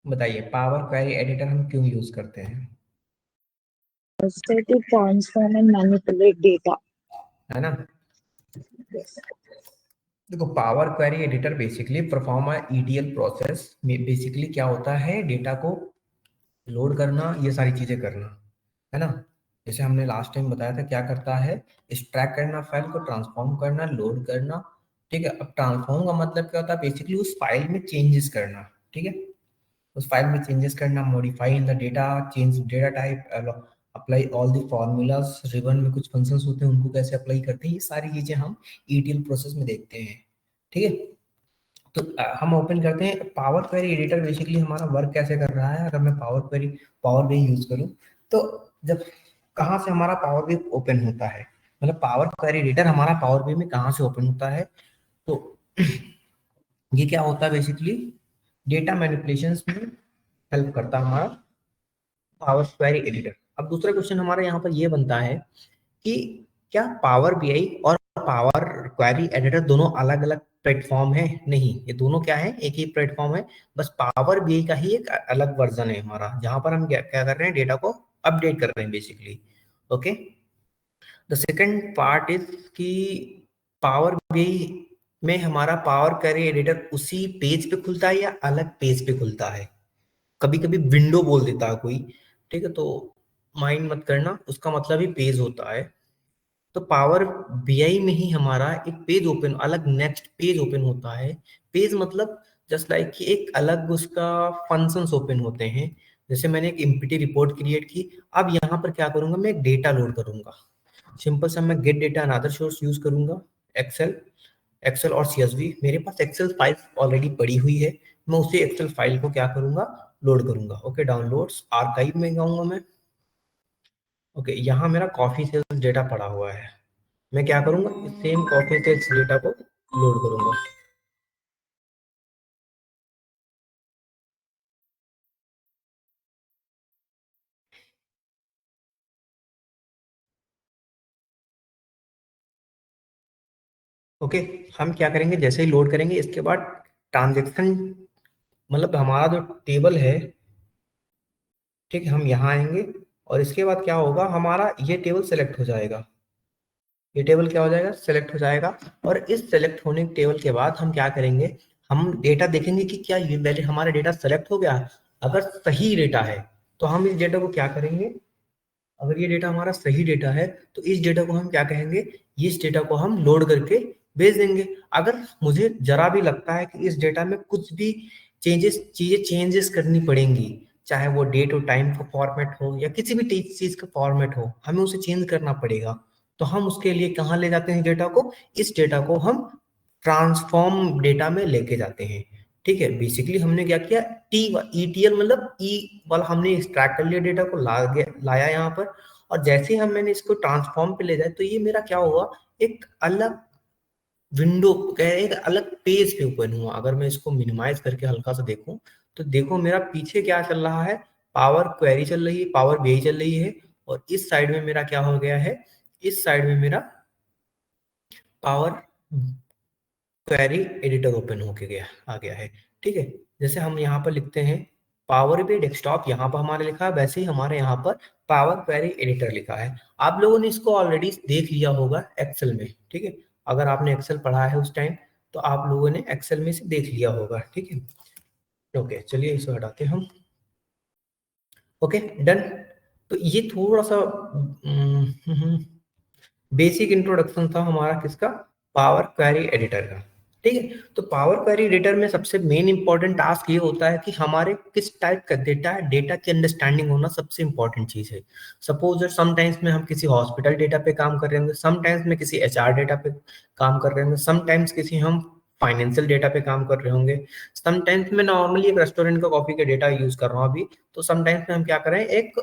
बताइए power query editor हम क्यों यूज करते हैं, to transform and manipulate data. है ना। देखो power query editor basically perform ETL process में बेसिकली क्या होता है, डेटा को लोड करना, ये सारी चीजें करना, है ना। जैसे हमने लास्ट टाइम बताया था क्या करता है, एक्सट्रैक्ट करना, फाइल को ट्रांसफॉर्म करना, लोड करना। ठीक है, अब ट्रांसफॉर्म का मतलब क्या होता है, बेसिकली उस फाइल में चेंजेस करना। ठीक है, उस फाइल में चेंजेस करना, modify in the data, change data type, apply all the formulas, ribbon में कुछ फंक्शंस होते हैं उनको कैसे अप्लाई करते हैं, ये सारी चीजें हम ईटीएल प्रोसेस में देखते हैं। ठीक है, तो हम ओपन करते हैं पावर क्वेरी एडिटर। बेसिकली हमारा वर्क कैसे कर रहा है, अगर मैं पावर भी यूज करूं तो जब कहाँ से हमारा पावर भी ओपन होता है, मतलब पावर क्वेरी एडिटर हमारा पावर भी में कहाँ से ओपन होता है, तो ये क्या होता है बेसिकली डेटा मैनिपुलेशंस में हेल्प करता है हमारा पावर क्वेरी एडिटर। अब दूसरा क्वेश्चन हमारा यहाँ पर ये बनता है कि क्या पावर बीआई और पावर क्वेरी एडिटर दोनों अलग अलग प्लेटफॉर्म है? नहीं, ये दोनों क्या है, एक ही प्लेटफॉर्म है, बस पावर बीआई का ही एक अलग वर्जन है हमारा, जहां पर हम क्या क्या कर रहे हैं, डेटा को अपडेट कर रहे हैं basically. Okay, the second part is कि पावर बीआई में हमारा पावर क्वेरी एडिटर उसी पेज पे खुलता है या अलग पेज पे खुलता है? कभी कभी विंडो बोल देता है कोई, ठीक है, तो माइंड मत करना, उसका मतलब ही पेज होता है। तो पावर बीआई में ही हमारा एक पेज ओपन, अलग नेक्स्ट पेज ओपन होता है। पेज मतलब जस्ट लाइक कि एक अलग उसका फंक्शंस ओपन होते हैं। जैसे मैंने एक एमपीटी रिपोर्ट क्रिएट की, अब यहाँ पर क्या करूंगा, मैं एक डेटा लोड करूंगा। सिंपल सा मैं gate data another source use करूंगा, एक्सेल। एक्सेल और सीएसवी, मेरे पास एक्सेल फाइल ऑलरेडी पड़ी हुई है, मैं उसी एक्सेल फाइल को क्या करूंगा, लोड करूंगा। ओके, डाउनलोड्स आर्काइव में जाऊंगा मैं। ओके, यहाँ मेरा कॉफी सेल्स डेटा पड़ा हुआ है, मैं क्या करूंगा, सेम कॉपी टेक्स्ट डेटा को लोड करूंगा। ओके, हम क्या करेंगे, जैसे ही लोड करेंगे इसके बाद ट्रांजेक्शन, मतलब हमारा जो टेबल है, ठीक है, हम यहाँ आएंगे और इसके बाद क्या होगा, हमारा ये टेबल सेलेक्ट हो जाएगा। ये टेबल क्या हो जाएगा, सेलेक्ट हो जाएगा। और इस सेलेक्ट होने के टेबल के बाद हम क्या करेंगे, हम डेटा देखेंगे कि क्या ये वैल्यू हमारा डेटा सेलेक्ट हो गया। अगर सही डेटा है तो हम इस डेटा को क्या करेंगे, अगर ये डेटा हमारा सही डेटा है तो इस डेटा को हम क्या कहेंगे, इस डेटा को हम लोड करके भेज देंगे। अगर मुझे जरा भी लगता है कि इस डेटा में कुछ भी चीजें चेंजेस करनी पड़ेंगी, चाहे वो डेट और टाइम का फॉर्मेट हो या किसी भी चीज का फॉर्मेट हो, हमें उसे चेंज करना पड़ेगा, तो हम उसके लिए कहाँ ले जाते हैं डेटा को, इस डेटा को हम ट्रांसफॉर्म डेटा में लेके जाते हैं। ठीक है, बेसिकली हमने क्या किया, टी ईटीएल मतलब ई वाला हमने एक्सट्रैक्ट कर लिया, डेटा को लाया यहाँ पर, और जैसे ही हम मैंने इसको ट्रांसफॉर्म पे ले जाए तो ये मेरा क्या हुआ, एक अलग विंडो, एक अलग पेज पे ओपन हुआ। अगर मैं इसको मिनिमाइज करके हल्का सा देखूं तो देखो मेरा पीछे क्या चल रहा है, पावर क्वेरी चल रही है, पावर बीआई चल रही है, और इस साइड में मेरा क्या हो गया है, इस साइड में मेरा पावर क्वेरी एडिटर ओपन होके आ गया है। ठीक है, जैसे हम यहाँ पर लिखते हैं पावर बी डेस्कटॉप, यहाँ पर हमारे लिखा है, वैसे ही हमारे यहाँ पर पावर क्वेरी एडिटर लिखा है। आप लोगों ने इसको ऑलरेडी देख लिया होगा एक्सेल में। ठीक है, अगर आपने एक्सेल पढ़ा है उस टाइम तो आप लोगों ने एक्सेल में से देख लिया होगा। ठीक है, ओके, चलिए इसे हटाते हैं हम। Okay, done. तो ये थोड़ा सा बेसिक इंट्रोडक्शन था हमारा किसका, पावर क्वेरी एडिटर का। ठीक है, तो पावर क्वेरी एडिटर में सबसे मेन इंपॉर्टेंट टास्क ये होता है कि हमारे किस टाइप का डेटा है, डेटा की अंडरस्टैंडिंग होना सबसे इंपॉर्टेंट चीज है। सपोज समटाइम्स में हम किसी हॉस्पिटल डेटा पे काम कर रहे होंगे, समटाइम्स में किसी एचआर डेटा पे काम कर रहे होंगे, समटाइम्स किसी हम फाइनेंशियल डेटा पे काम कर रहे होंगे, समटाइम्स में नॉर्मली एक रेस्टोरेंट का कॉफी का डेटा यूज कर रहा हूँ अभी, तो समटाइम्स में हम क्या कर रहे हैं, एक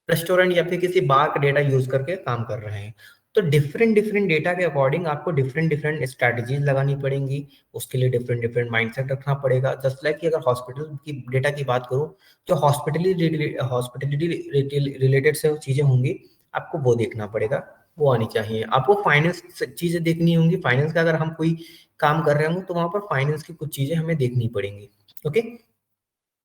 रेस्टोरेंट या फिर किसी बार का डेटा यूज करके काम कर रहे हैं। तो डिफरेंट डिफरेंट डेटा के अकॉर्डिंग आपको डिफरेंट डिफरेंट स्ट्रैटेजीज लगानी पड़ेंगी, उसके लिए डिफरेंट डिफरेंट माइंडसेट रखना पड़ेगा। जस्ट लाइक कि अगर हॉस्पिटल की डेटा की बात करूं, जो हॉस्पिटलिटी रिलेटेड से चीजें होंगी, आपको वो देखना पड़ेगा, वो आनी चाहिए। आपको फाइनेंस चीजें देखनी होंगी, फाइनेंस का अगर हम कोई काम कर रहे होंगे तो वहां पर फाइनेंस की कुछ चीजें हमें देखनी पड़ेंगी। ओके,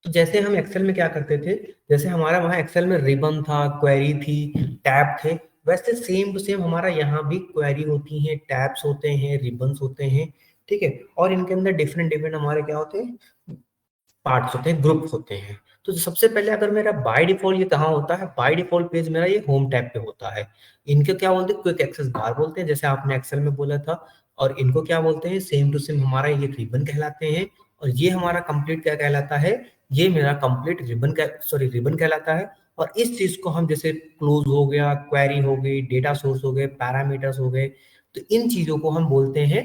तो जैसे हम एक्सेल में क्या करते थे, जैसे हमारा वहाँ एक्सेल में रिबन था, क्वेरी थी, टैब थे, वैसे सेम टू सेम हमारा यहाँ भी क्वेरी होती है, टैब्स होते हैं, रिबन्स होते हैं, ठीक है। और इनके अंदर डिफरेंट डिफरेंट हमारे क्या होते हैं, पार्ट्स होते हैं, ग्रुप्स होते हैं। तो सबसे पहले अगर मेरा बाय डिफॉल्ट ये कहाँ होता है, बाय डिफॉल्ट पेज मेरा ये होम टैब पे होता है। इनके क्या बोलते हैं, क्विक एक्सेस बार बोलते हैं, जैसे आपने एक्सेल में बोला था। और इनको क्या बोलते हैं, सेम टू सेम हमारा ये रिबन कहलाते हैं। और ये हमारा कंप्लीट क्या कहलाता है, ये मेरा कंप्लीट रिबन कहलाता है। और इस चीज को हम जैसे क्लोज हो गया, क्वेरी हो गई, डेटा सोर्स हो गए, पैरामीटर्स हो गए, तो इन चीजों को हम बोलते हैं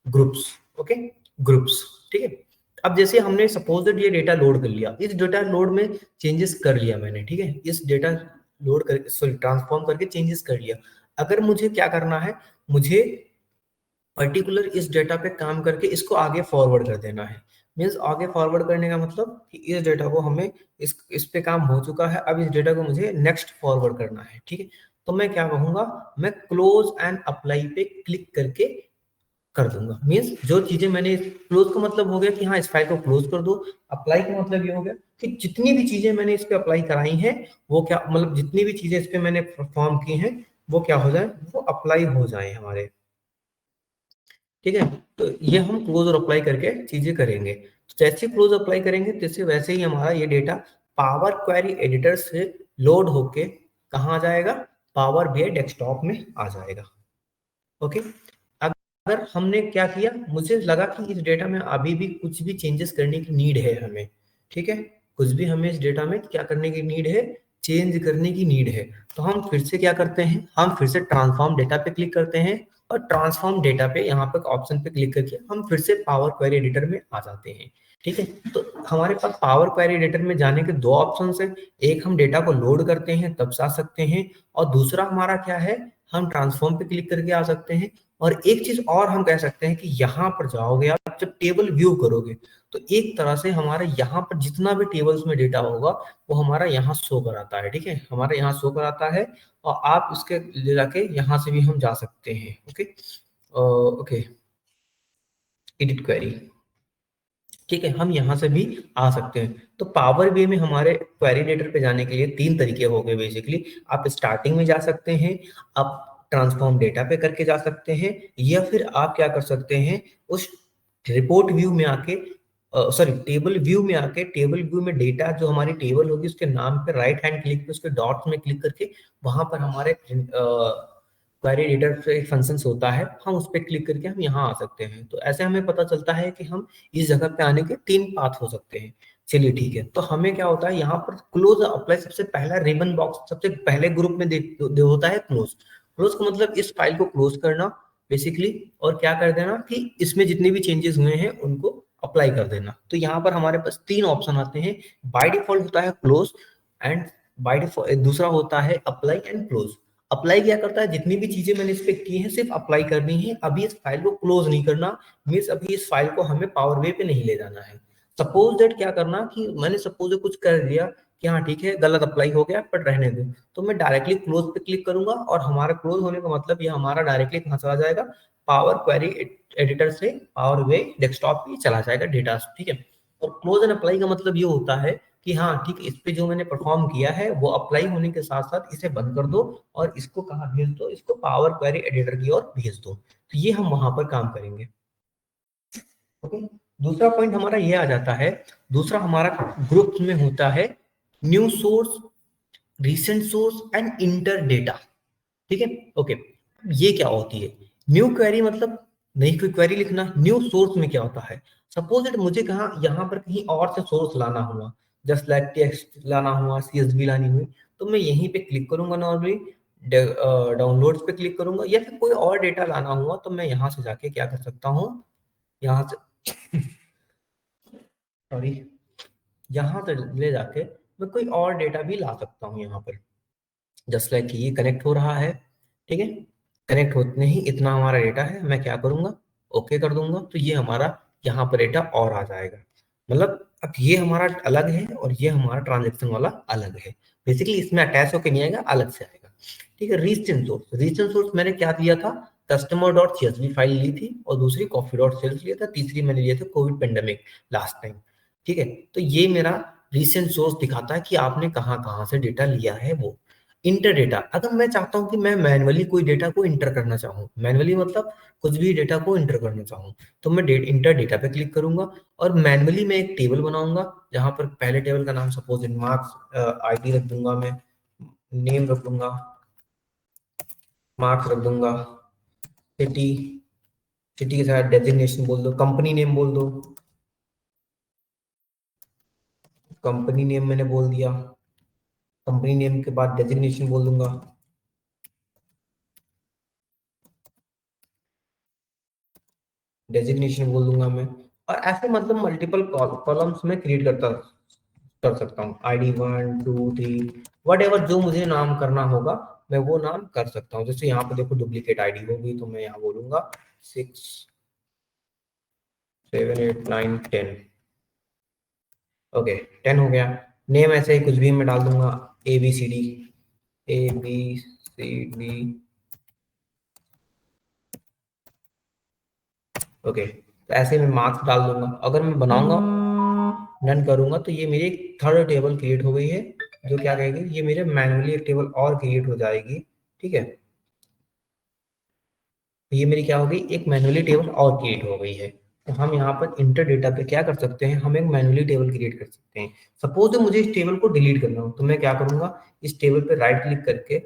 ग्रुप्स। ओके, ग्रुप्स, ठीक है। अब जैसे हमने सपोज दैट ये डेटा लोड कर लिया, इस डेटा लोड में चेंजेस कर लिया मैंने, ठीक है, इस डेटा लोड कर ट्रांसफॉर्म करके चेंजेस कर लिया। अगर मुझे क्या करना है, मुझे पर्टिकुलर इस डेटा पे काम करके इसको आगे फॉरवर्ड कर देना है। मीन्स आगे फॉरवर्ड करने का मतलब कि इस डेटा को हमें इस पे काम हो चुका है, अब इस डेटा को मुझे नेक्स्ट फॉरवर्ड करना है, ठीक है। तो मैं क्या कहूंगा, मैं क्लोज एंड अप्लाई पे क्लिक करके कर दूंगा। मीन्स जो चीजें मैंने, क्लोज का मतलब हो गया कि हाँ इस फाइल को क्लोज कर दो। अप्लाई का मतलब ये हो गया कि जितनी भी चीजें मैंने इस पे अप्लाई कराई हैं, वो क्या मतलब जितनी भी चीजें इस पे मैंने परफॉर्म की हैं, वो क्या हो जाए, वो अप्लाई हो जाए हमारे, ठीक है। तो ये हम क्लोज और अप्लाई करके चीजें करेंगे। तो जैसे क्लोज अप्लाई करेंगे जैसे वैसे ही हमारा ये डेटा पावर क्वेरी एडिटर से लोड होके कहाँ आ जाएगा, पावर बीआई डेस्कटॉप में आ जाएगा। ओके, अगर हमने क्या किया, मुझे लगा कि इस डेटा में अभी भी कुछ भी चेंजेस करने की नीड है हमें, ठीक है, कुछ भी हमें इस डेटा में क्या करने की नीड है, चेंज करने की नीड है। तो हम फिर से क्या करते हैं, हम फिर से ट्रांसफॉर्म डेटा पे क्लिक करते हैं, और ट्रांसफॉर्म डेटा पे यहाँ पर ऑप्शन पे क्लिक करके हम फिर से पावर क्वेरी एडिटर में आ जाते हैं, ठीक है। तो हमारे पास पावर क्वेरी एडिटर में जाने के दो ऑप्शन है, एक हम डेटा को लोड करते हैं तब जा सकते हैं, और दूसरा हमारा क्या है, हम ट्रांसफॉर्म पे क्लिक करके आ सकते हैं। और एक चीज और हम कह सकते हैं कि यहाँ पर जाओगे आप, जब टेबल व्यू करोगे, तो एक तरह से हमारे यहाँ पर जितना भी टेबल्स में डेटा होगा वो हमारा यहाँ शो कराता है, ठीक है, हमारे यहाँ शो कराता है। और आप इसके ले जाके यहाँ से भी हम जा सकते हैं। ओके, ओके, एडिट क्वेरी, ठीक है, हम यहाँ से भी आ सकते हैं। तो पावर बीआई में हमारे क्वेरी एडिटर पे जाने के लिए तीन तरीके हो गए बेसिकली। आप स्टार्टिंग में जा सकते हैं, आप ट्रांसफॉर्म डेटा पे करके जा सकते हैं, या फिर आप क्या कर सकते हैं, उस रिपोर्ट व्यू में आके, सॉरी टेबल व्यू में आके, टेबल व्यू में डेटा जो हमारी टेबल होगी उसके नाम पे राइट हैंड क्लिक पे उसके डॉट्स में क्लिक करके वहां पर हमारे क्वेरी एडिटर पे एक फंक्शन होता है, हम उस पर क्लिक करके हम यहाँ आ सकते हैं। तो ऐसे हमें पता चलता है कि हम इस जगह पे आने के तीन पाथ हो सकते हैं। चलिए ठीक है, तो हमें क्या होता है यहाँ पर क्लोज अप्लाई, सबसे पहला रिबन बॉक्स सबसे पहले ग्रुप में दे होता है क्लोज। क्लोज का मतलब इस फाइल को क्लोज करना बेसिकली, और क्या कर देना कि इसमें जितने भी चेंजेस हुए हैं उनको अप्लाई कर देना। तो यहाँ पर हमारे पास तीन ऑप्शन आते हैं, बाय डिफॉल्ट होता है क्लोज, एंड बाय डिफॉल्ट दूसरा होता है अप्लाई एंड क्लोज। अप्लाई क्या करता है, जितनी भी चीजें मैंने इस पे की हैं सिर्फ अप्लाई करनी है, अभी इस फाइल को क्लोज नहीं करना। मीन्स अभी इस फाइल को हमें पावर वे पे नहीं ले जाना है। सपोज दैट क्या करना कि मैंने सपोज कुछ कर दिया कि हाँ ठीक है गलत अप्लाई हो गया पर रहने दो, तो मैं डायरेक्टली क्लोज पे क्लिक करूंगा, और हमारा क्लोज होने का मतलब ये हमारा डायरेक्टली कहाँ चला जाएगा, पावर क्वेरी एडिटर से पावर वे डेस्कटॉप पे चला जाएगा डेटा, ठीक है। और क्लोज एंड अप्लाई का मतलब ये होता है कि हाँ ठीक है, इस पे जो मैंने परफॉर्म किया है वो अप्लाई होने के साथ साथ इसे बंद कर दो, और इसको कहाँ भेज दो, इसको पावर क्वेरी एडिटर की ओर भेज दो। तो ये हम वहां पर काम करेंगे। ओके, दूसरा पॉइंट हमारा ये आ जाता है, दूसरा हमारा ग्रुप में होता है new source, recent source and inter data, ठीक है। ओके, ये क्या होती है, न्यू क्वेरी मतलब नई कोई क्वेरी लिखना। न्यू सोर्स में क्या होता है, सपोज दैट मुझे कहाँ यहाँ पर कहीं और से सोर्स लाना हुआ, जस्ट लाइक टेक्स्ट लाना हुआ, सीएसवी लानी हुई, तो मैं यहीं पे क्लिक करूंगा नॉर्मली, डाउनलोड्स पे क्लिक करूंगा, या फिर कोई और डेटा लाना हुआ तो मैं यहाँ से जाके क्या कर सकता हूँ, यहाँ से सॉरी यहाँ से ले जाके मैं कोई और डेटा भी ला सकता हूँ यहाँ पर। जस्ट लाइक ये कनेक्ट हो रहा है, ठीक है, कनेक्ट होते ही इतना हमारा डेटा है, मैं क्या करूंगा, ओके कर दूंगा, तो ये हमारा यहाँ पर डेटा और आ जाएगा। मतलब अब ये हमारा अलग है और ये हमारा ट्रांजेक्शन वाला अलग है। बेसिकली इसमें अटैच होकर नहीं आएगा, अलग से आएगा, ठीक है। रीसेंट सोर्स, रीसेंट सोर्स मैंने क्या दिया था, कस्टमर डॉट सीएसवी फाइल ली थी, और दूसरी कॉफी डॉट सेल्स लिया था, तीसरी मैंने लिया था कोविड पेंडेमिक लास्ट टाइम। ठीक है। तो ये मेरा रिसेंट सोर्स दिखाता है कि आपने कहाँ कहाँ से डेटा लिया है। वो इंटर डेटा, अगर मैं चाहता हूँ कि मैं मैनुअली कोई डेटा को इंटर करना चाहूँ, मैनुअली मतलब कुछ भी डेटा को इंटर करना चाहूँ, तो मैं इंटर डेटा पे क्लिक करूंगा और मैनुअली मैं एक टेबल बनाऊंगा, जहां पर पहले टेबल का नाम सपोज मार्क्स आईडी रख दूंगा, मैं नेम रख दूंगा, मार्क्स रख दूंगा, सिटी, सिटी के साथ डेजिग्नेशन बोल दो, कंपनी नेम बोल दो, कंपनी नेम मैंने बोल दिया, कंपनी नेम के बाद डेजिग्नेशन बोल दूंगा, डेजिग्नेशन बोल दूंगा मैं। और ऐसे मतलब मल्टीपल कॉलम्स में क्रिएट कर सकता हूँ, आईडी 1 2 3 वट एवर जो मुझे नाम करना होगा मैं वो नाम कर सकता हूँ। जैसे यहाँ पे देखो डुप्लीकेट आईडी होगी तो मैं यहाँ बोलूंगा 6 7 8 9 10। ओके 10 हो गया। नेम ऐसे ही कुछ भी मैं डाल दूंगा, ABCD, ABCD। ओके, तो ऐसे मैं मार्क्स डाल दूंगा। अगर मैं बनाऊंगा रन करूंगा तो ये मेरी थर्ड टेबल क्रिएट हो गई है, जो क्या कहेगी, ये मेरे मैनुअली एक टेबल और क्रिएट हो जाएगी। ठीक है, तो ये मेरी क्या हो गई, एक मैनुअली टेबल और क्रिएट हो गई है। तो हम यहाँ पर इंटर डेटा पे क्या कर सकते हैं, हम एक मैनुअली टेबल क्रिएट कर सकते हैं। सपोज मुझे इस टेबल को डिलीट करना हो तो मैं क्या करूंगा, इस टेबल पे राइट क्लिक करके,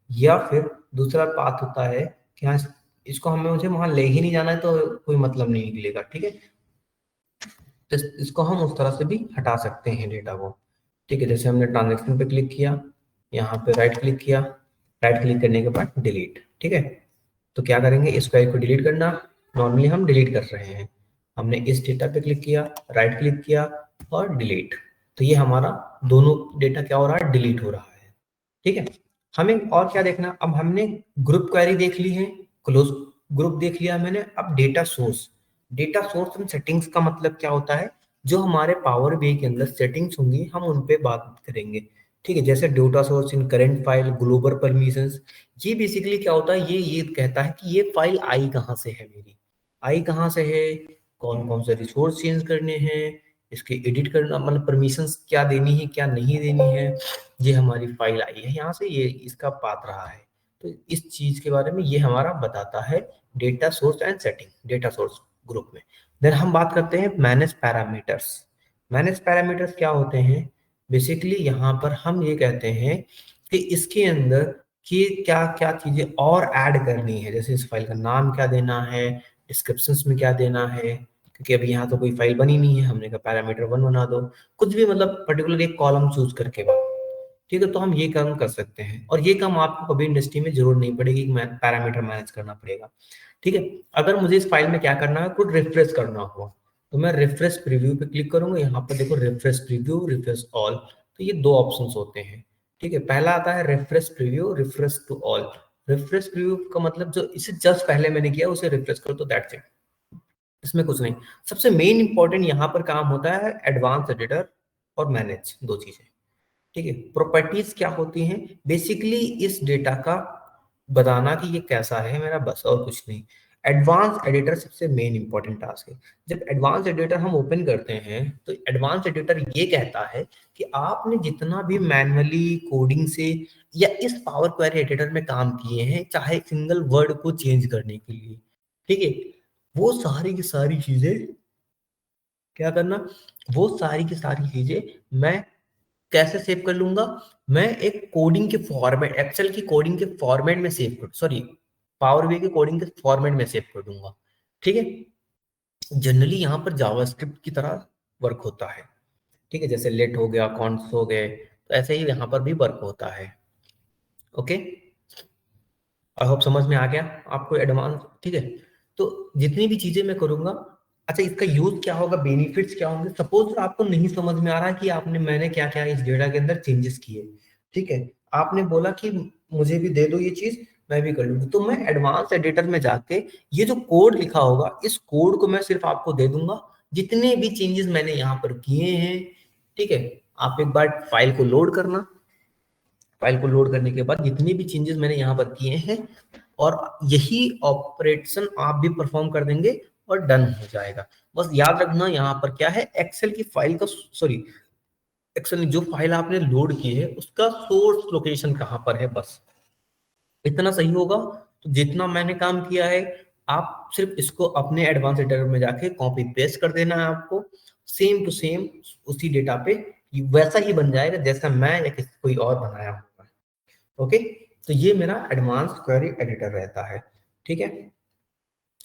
या फिर दूसरा पाथ होता है कि हाँ इसको हमें मुझे वहां ले ही नहीं जाना है तो कोई मतलब नहीं निकलेगा। ठीक है, तो इसको हम उस तरह से भी हटा सकते हैं डेटा को। ठीक है, जैसे हमने ट्रांजेक्शन पे क्लिक किया, यहाँ पे राइट क्लिक किया, राइट क्लिक करने के बाद डिलीट। ठीक है, तो क्या करेंगे, इस फाइल को डिलीट करना, नॉर्मली हम डिलीट कर रहे हैं। हमने इस डेटा पे क्लिक किया, राइट क्लिक किया और डिलीट, तो ये हमारा दोनों डेटा क्या हो रहा है, डिलीट हो रहा है। ठीक है, हमें और क्या देखना, अब हमने ग्रुप क्वेरी देख ली है, क्लोज ग्रुप देख लिया मैंने। अब data source, data source and settings का मतलब क्या होता है, जो हमारे पावर बीआई के अंदर सेटिंग्स होंगी हम उन पे बात करेंगे। ठीक है, जैसे डेटा सोर्स इन करंट फाइल, ग्लोबल परमिशंस, ये बेसिकली क्या होता है, ये कहता है कि ये फाइल आई कहाँ से है, मेरी आई कहाँ से है, कौन कौन से रिसोर्स चेंज करने हैं, इसके एडिट करना मतलब परमिशंस क्या देनी है क्या नहीं देनी है, ये हमारी फाइल आई है यहाँ से, ये इसका पाथ रहा है। तो इस चीज के बारे में ये हमारा बताता है data source and setting, data source group में। देन हम बात करते हैं मैनेज पैरामीटर्स। मैनेज पैरामीटर्स क्या होते हैं, बेसिकली यहाँ पर हम ये कहते हैं कि इसके अंदर कि क्या क्या चीजें और ऐड करनी है, जैसे इस फाइल का नाम क्या देना है, डिस्क्रिप्शंस में क्या देना है, क्योंकि अभी यहाँ तो कोई फाइल बनी नहीं है, हमने कहा पैरामीटर 1 बना दो, कुछ भी मतलब पर्टिकुलर एक कॉलम चूज करके। ठीक है, तो हम ये काम कर सकते हैं और ये काम आपको कभी इंडस्ट्री में जरूर नहीं पड़ेगी कि पैरामीटर मैनेज करना पड़ेगा। ठीक है, अगर मुझे इस फाइल में क्या करना है, कुछ रिफ्रेश करना हो तो मैं रिफ्रेश प्रीव्यू पे क्लिक करूंगा, यहाँ पर देखो रिफ्रेश प्रीव्यू, रिफ्रेश ऑल, तो ये दो ऑप्शंस होते हैं। ठीक है, पहला आता है refresh preview, refresh to all. Refresh preview का मतलब जो इसे जस्ट पहले मैंने किया उसे रिफ्रेश करो, तो दैट्स इट, इसमें कुछ नहीं। सबसे मेन इंपॉर्टेंट यहाँ पर काम होता है एडवांस एडिटर और मैनेज, दो चीजें। ठीक है, प्रॉपर्टीज क्या होती हैं, बेसिकली इस डेटा का बताना कि ये कैसा है मेरा, बस और कुछ नहीं। एडवांस एडिटर सबसे मेन इंपॉर्टेंट टास्क है। जब एडवांस एडिटर हम ओपन करते हैं तो एडवांस एडिटर ये कहता है कि आपने जितना भी मैनुअली कोडिंग से या इस पावर क्वेरी एडिटर में काम किए हैं, चाहे सिंगल वर्ड को चेंज करने के लिए, ठीक है, वो सारी की सारी चीजें क्या करना, वो सारी की सारी चीजें मैं कैसे सेव कर लूंगा, मैं एक कोडिंग के फॉर्मेट, एक्सेल की कोडिंग के फॉर्मेट में सेव कर, सॉरी पावर बीआई के कोडिंग के फॉर्मेट में सेव कर दूंगा। ठीक है, जनरली यहाँ पर जावास्क्रिप्ट की तरह वर्क होता है। ठीक है, जैसे लेट हो गया, कॉन्स हो गए, तो ऐसे ही यहाँ पर भी वर्क होता है। ओके, आई होप समझ में आ गया आपको एडवांस। ठीक है, तो जितनी भी चीजें मैं करूंगा, अच्छा इसका यूज क्या होगा, बेनिफिट्स क्या होंगे, सपोज आपको नहीं समझ में आ रहा कि आपने मैंने क्या क्या इस डेटा के अंदर चेंजेस किए। ठीक है, आपने बोला कि मुझे भी दे दो ये चीज, मैं भी कर लूंगा, तो मैं एडवांस एडिटर में जाके ये जो कोड लिखा होगा इस कोड को मैं सिर्फ आपको दे दूंगा, जितने भी चेंजेस मैंने यहाँ पर किए हैं। ठीक है, आप एक बार फाइल को लोड करना, फाइल को लोड करने के बाद जितने भी चेंजेस मैंने यहाँ पर किए हैं, और यही ऑपरेशन आप भी परफॉर्म कर देंगे और डन हो जाएगा। बस याद रखना यहाँ पर क्या है, एक्सेल की फाइल का, सॉरी एक्सेल जो फाइल आपने लोड की है उसका सोर्स लोकेशन कहाँ पर है, बस इतना सही होगा। तो जितना मैंने काम किया है आप सिर्फ इसको अपने एडवांस एडिटर में जाके कॉपी पेस्ट कर देना है आपको, सेम टू सेम उसी डेटा पे वैसा ही बन जाएगा जैसा मैं या किसी कोई और बनाया होगा। ओके, तो ये मेरा एडवांस क्वेरी एडिटर रहता है। ठीक है,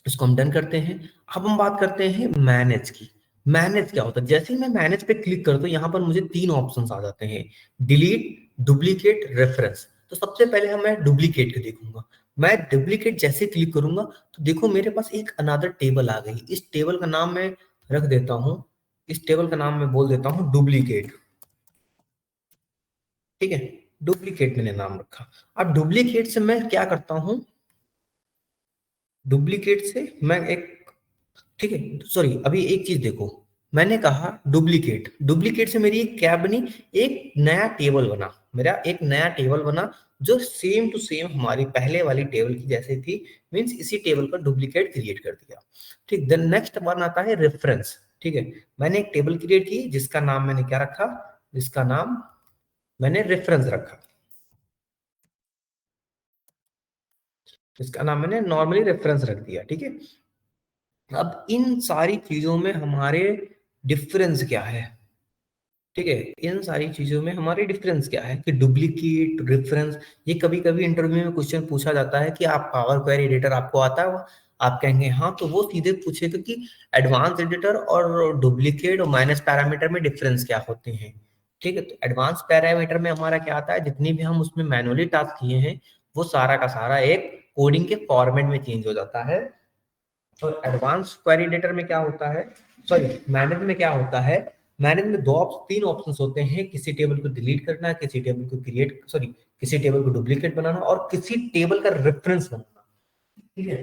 इसको हम डन करते हैं। अब हम बात करते हैं मैनेज की। मैनेज क्या होता है, जैसे ही मैं मैनेज पे क्लिक करता हूँ यहाँ पर मुझे तीन ऑप्शंस आ जाते हैं, डिलीट, डुप्लीकेट, रेफरेंस। तो सबसे पहले हम मैं डुप्लीकेट के देखूंगा। मैं डुप्लीकेट जैसे क्लिक करूंगा तो देखो मेरे पास एक अनदर टेबल आ गई। इस टेबल का नाम मैं रख देता हूँ, इस टेबल का नाम मैं बोल देता हूँ डुप्लीकेट। ठीक है, डुप्लीकेट मैंने नाम रखा। अब डुप्लीकेट से मैं क्या करता हूँ, डुप्लीकेट से मैं एक, ठीक है सॉरी अभी एक चीज देखो, मैंने कहा डुप्लीकेट, डुप्लीकेट से मेरी एक क्या बनी, एक नया टेबल बना, मेरा एक नया टेबल बना जो सेम टू सेम हमारी पहले वाली टेबल की जैसे थी, मींस इसी टेबल का डुप्लीकेट क्रिएट कर दिया। ठीक, देन नेक्स्ट वन आता है रेफरेंस। ठीक है, मैंने एक टेबल क्रिएट की जिसका नाम मैंने क्या रखा, जिसका नाम मैंने रेफरेंस रखा, इसका नाम मैंने नॉर्मली रेफरेंस रख दिया। ठीक है, अब इन सारी चीजों में हमारे डिफरेंस क्या है, ठीक है, इन सारी चीजों में हमारे डिफरेंस क्या है कि डुप्लीकेट, रेफरेंस, ये कभी कभी इंटरव्यू में क्वेश्चन पूछा जाता है कि आप पावर क्वेरी एडिटर आपको आता है, आप कहेंगे हाँ, तो वो सीधे पूछेगा कि एडवांस एडिटर और डुप्लीकेट और माइनस पैरामीटर में डिफरेंस क्या होते हैं। ठीक है, तो एडवांस पैरामीटर में हमारा क्या आता है, जितनी भी हम उसमें मैनुअली टास्क किए हैं वो सारा का सारा एक कोडिंग के फॉर्मेट में चेंज हो जाता है। तो एडवांस क्वेरी एडिटर में क्या होता है, सॉरी मैनेज में क्या होता है, मैनेज में तीन ऑप्शंस होते हैं, किसी टेबल को डिलीट करना, किसी टेबल को क्रिएट, सॉरी किसी टेबल को डुप्लीकेट बनाना और किसी टेबल का रेफरेंस बनाना। ठीक है,